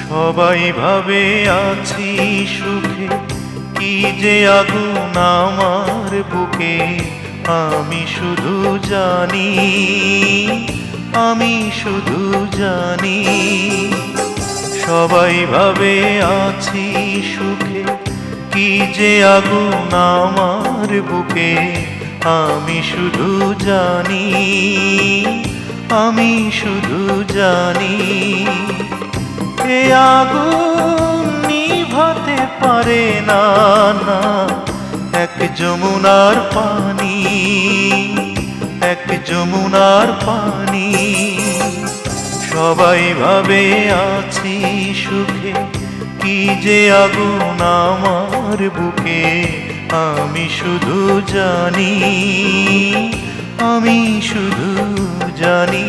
সবাই ভাবে আছি সুখে, কি যে আগুন আমার বুকে আমি শুধু জানি, আমি শুধু জানি। সবাই ভাবে আছি সুখে, কি যে আগুন আমার বুকে আমি শুধু জানি, আমি শুধু জানি। এ আগুন নিভাতে পারে না না এক যমুনার পানি, এক যমুনার পানি। সবাই ভাবে আছি সুখে, কি যে আগুন আমার বুকে আমি শুধু জানি, আমি শুধু জানি।